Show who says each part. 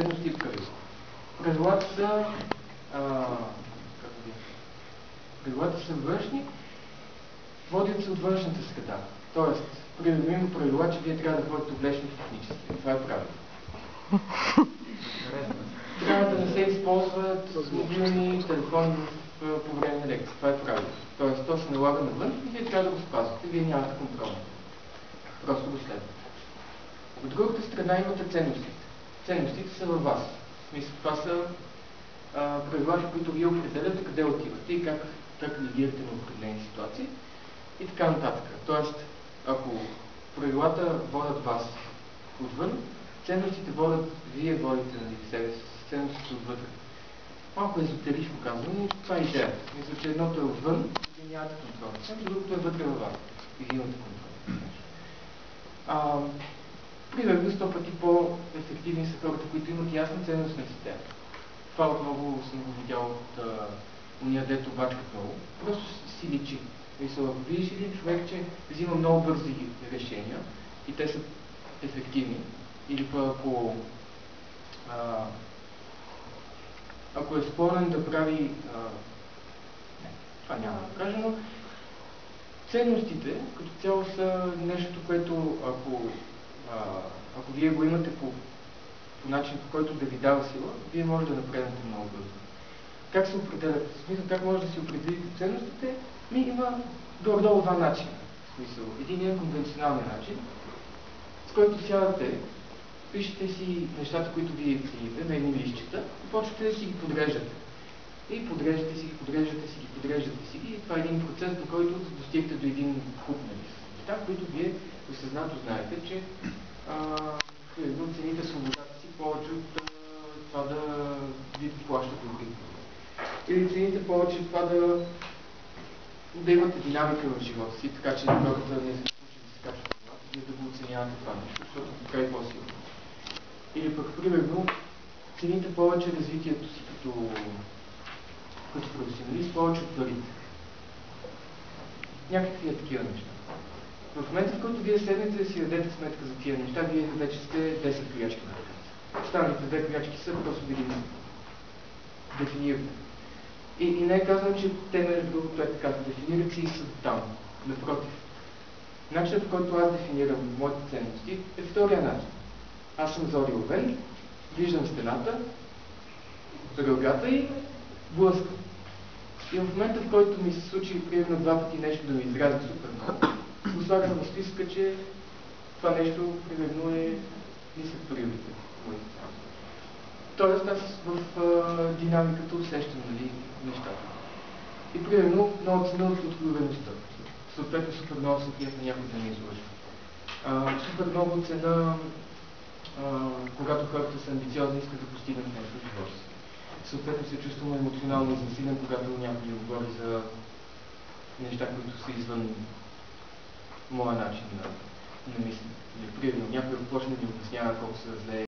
Speaker 1: ценности и правила. Правилата са правилата са външни, водят се от външната среда. Тоест, примерно има правила, че вие трябва да ходите облечени в технически. Това е правило. Трябва да не се използват мобилни телефони по време на лекция. Това е правило. Тоест, то се налага навън и вие трябва да го спазвате. Вие нямате контрол. Просто го следвате. От другата страна имате ценностите. Ценностите са във вас. В смисъл, това са правила, в които вие определяте къде отивате и как реагирате на определени ситуации и така нататък. Тоест, ако правилата водят вас отвън, ценностите водят, вие водите на себе си, ценностите отвътре. Малко езотерично казвам, но това е идеята. Мисля, че едното е отвън, вие нямате контрол. Другото е вътре във вас и вие имате контрол. Примерно 100 пъти по-ефективни са хората, които имат ясна ценностна система. Това отново съм го видял от уния, дето бачкат много. Просто си личи. Мисля, ако видиш един човек, че взима много бързи решения и те са ефективни, или ако е склонен да прави това няма да кажа, но ценностите като цяло са нещо, което ако вие го имате по начин, по който да ви дава сила, вие може да напреднете много бързо. Как се определят? В смисъл, как може да си определите ценностите? Има горе-долу два начина. В смисъл, един е конвенционалния начин, с който сядате, пишете си нещата, които вие цените на едни листчета и почвате да си ги подреждате. И подреждате си ги. И това е един процес, до който достигате до един куп на неща, които вие осъзнато знаете, че цените свободата си повече от това да ви плащате добри. Или цените повече от това да имате динамика в живота си, така че хората не се случи да се качват това, вие да го оценявате това нещо, защото така е по-силно. Или пък, примерно, цените повече развитието си като професионалист, повече от парите. Някакви такива неща. В момента, в който вие седнете да си дадете сметка за тия неща, вие вече сте 10 приячки на ръката. Останалите 2 приячки са просто да ги дефинирате. И не е казано, че те между другото е така, да дефинират си и са там. Напротив. Начинът, по който аз дефинирам моите ценности, е втория начин. Аз съм Зори Овен, виждам стената, ръгата и блъскам. И в момента, в който ми се случи примерно 2 пъти нещо да ми изразя супер много, го слагам в списъка, че това нещо примерно е нисък приоритет. Тоест аз в динамиката усещам нещата. И примерно много цена от откровеността. Съответно супер много се приятно някой да не излъжа. Супер много цена, когато хората са амбициозни и искат да постигнат нещо в живота си. Съответно се чувствам емоционално изнасилен, когато някой ми говори за неща, които са извън моя начин на мислене. Примерно някой започне да ми обяснява колко се зле